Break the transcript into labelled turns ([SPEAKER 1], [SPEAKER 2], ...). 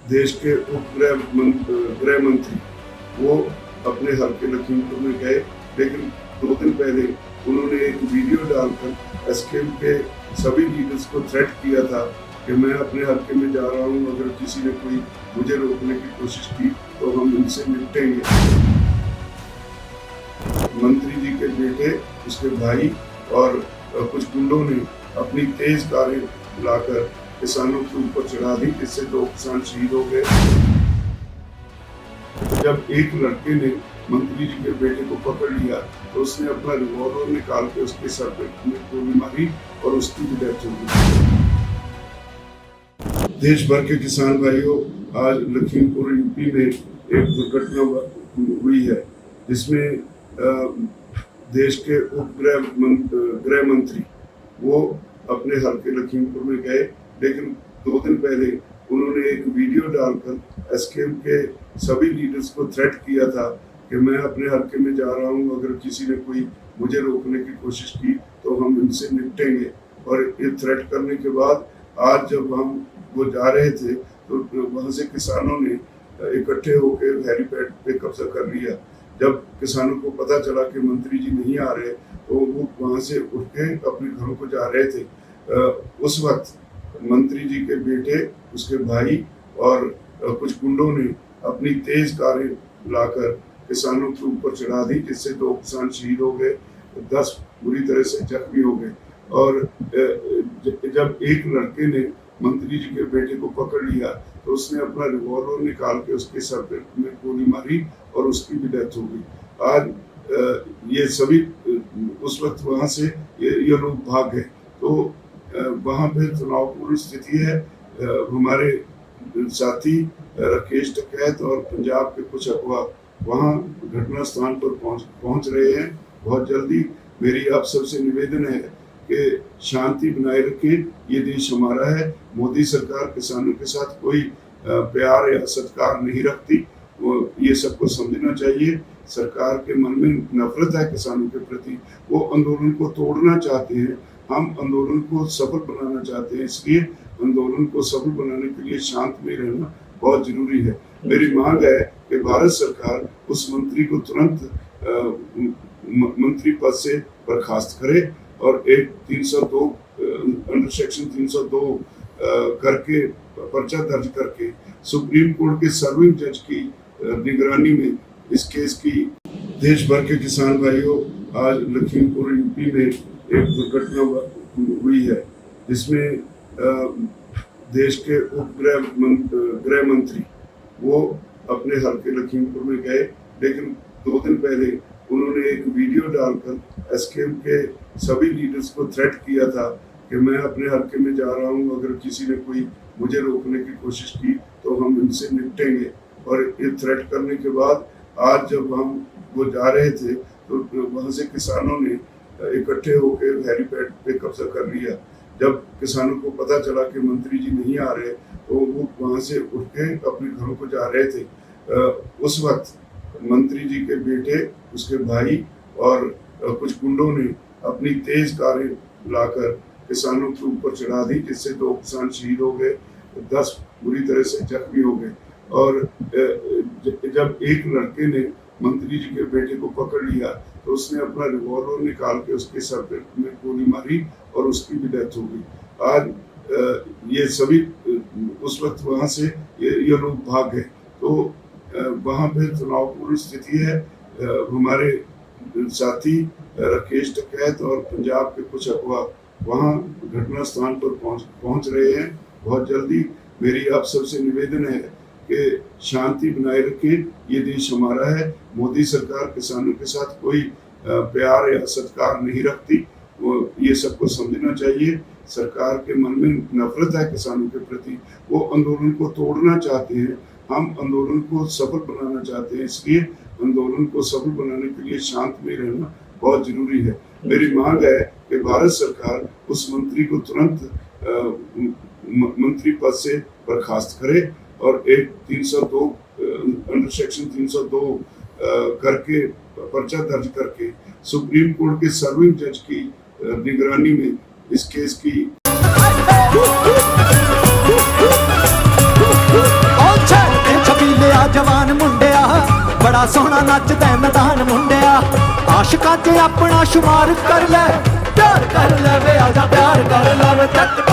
[SPEAKER 1] देश के गृह मंत्री वो अपने हल्के लखीमपुर में गए, लेकिन 2 दिन पहले उन्होंने एक वीडियो डालकर एसकेएम के सभी लीडर्स को थ्रेट किया था कि मैं अपने हल्के में जा रहा हूं, अगर किसी ने कोई मुझे रोकने की कोशिश की तो हम इनसे निपटेंगे। मंत्री जी के बेटे, उसके भाई और कुछ गुंडों ने अपनी तेज कारें लाकर किसानों के ऊपर चढ़ा दी, जिससे 2 किसान शहीद हो गए। जब एक लड़के ने मंत्री जी के बेटे को पकड़ लिया तो उसने अपना रिवॉल्वर निकाल के उसके सर पे गोली मारी और उसकी भी डेथ हो गई। देश भर के किसान भाइयों, आज लखीमपुर यूपी में एक दुर्घटना हुई है, जिसमें देश के गृह मंत्री वो अपने हल्के लखीमपुर में गए, लेकिन 2 दिन पहले उन्होंने एक वीडियो डालकर एसकेएम के सभी लीडर्स को थ्रेट किया था कि मैं अपने हल्के में जा रहा हूं, अगर किसी ने कोई मुझे रोकने की कोशिश की तो हम इनसे निपटेंगे। और ये थ्रेट करने के बाद आज जब हम वो जा रहे थे तो वहां से किसानों ने इकट्ठे होकर हेलीपैड पे कब्जा कर लिया। जब किसानों को पता चला कि मंत्री जी नहीं आ रहे तो वो वहां से उठ के अपने घरों को जा रहे थे। उस वक्त मंत्री जी के बेटे, उसके भाई और कुछ गुंडों ने अपनी तेज कारें लाकर किसानों के ऊपर चढ़ा दी, जिससे 2 किसान शहीद हो गए, 10 बुरी तरह से जख्मी हो गए। और जब एक लड़के ने मंत्री जी के बेटे को पकड़ लिया तो उसने अपना रिवॉल्वर निकाल के उसके सर पे गोली मारी और उसकी भी डेथ हो गई। आज ये सभी उस वक्त वहां से ये लोग भाग गए, तो वहां पे तनावपूर्ण स्थिति है। हमारे साथी राकेश टिकैत और पंजाब के कुछ अगवा वहां घटना स्थान पर पहुंच रहे हैं। बहुत जल्दी मेरी आप सबसे निवेदन है कि शांति बनाए रखें, ये देश हमारा है। मोदी सरकार किसानों के साथ कोई प्यार या सत्कार नहीं रखती, ये सबको समझना चाहिए। सरकार के मन में नफरत है किसानों के प्रति, वो आंदोलन को तोड़ना चाहते हैं, हम आंदोलन को सफल बनाना चाहते हैं। इसलिए आंदोलन को सफल बनाने के लिए शांत में रहना बहुत जरूरी है। मेरी मांग है कि भारत सरकार उस मंत्री को तुरंत मंत्री पद से बर्खास्त करे और एक 302 अंडर सेक्शन 302 करके पर्चा दर्ज करके सुप्रीम कोर्ट के सर्विंग जज की निगरानी में इस केस की। देश भर के किसान भाइयों, आज लखीमपुर यूपी में एक दुर्घटना हुई है, जिसमें देश के गृह मंत्री वो अपने हल्के लखीमपुर में गए, लेकिन 2 दिन पहले उन्होंने एक वीडियो डालकर एसकेएम के सभी लीडर्स को थ्रेट किया था कि मैं अपने हल्के में जा रहा हूं, अगर किसी ने कोई मुझे रोकने की कोशिश की तो हम इनसे निपटेंगे। और ये थ्रेट करने के बाद आज जब हम वो जा रहे थे तो वहां से किसानों ने इकट्ठे होकर हेलीपैड पे कब्जा कर लिया। जब किसानों को पता चला कि मंत्री जी नहीं आ रहे तो वो वहां से उठ के अपने घरों को जा रहे थे। उस वक्त मंत्री जी के बेटे, उसके भाई और कुछ गुंडों ने अपनी तेज कारें लाकर किसानों के ऊपर चढ़ा दी, जिससे 2 किसान शहीद हो गए, 10 बुरी तरह से जख्मी हो गए। और जब एक लड़के ने मंत्री जी के बेटे को पकड़ लिया तो उसने अपना रिवॉल्वर निकाल के उसके सर पे गोली मारी और उसकी भी डेथ हो गई। आज ये सभी उस वक्त वहां से ये लोग भाग गए, तो वहां पे तनावपूर्ण स्थिति है। हमारे साथी राकेश टिकैत और पंजाब के कुछ अगवा वहां घटना स्थान पर पहुंच रहे हैं। बहुत जल्दी मेरी आप सबसे निवेदन है कि शांति बनाए रखें, ये देश हमारा है। मोदी सरकार किसानों के साथ कोई प्यार या सत्कार नहीं रखती, ये सबको समझना चाहिए। सरकार के मन में नफरत है किसानों के प्रति, वो आंदोलन को तोड़ना चाहते हैं, हम आंदोलन को सफल बनाना चाहते हैं। इसलिए आंदोलन को सफल बनाने के लिए शांत में रहना बहुत जरूरी है। मेरी मांग है कि भारत सरकार उस मंत्री को तुरंत मंत्री पद से बर्खास्त करे और एक 302 अंडर सेक्शन 302 करके पर्चा दर्ज करके सुप्रीम कोर्ट के सर्विंग जज की निगरानी में इस केस की
[SPEAKER 2] बड़ा सोहना नचदा मैदान मुंडिया आशिकां च अपना शुमार कर ले प्यार कर ले वे आजा प्यार कर ले वे तक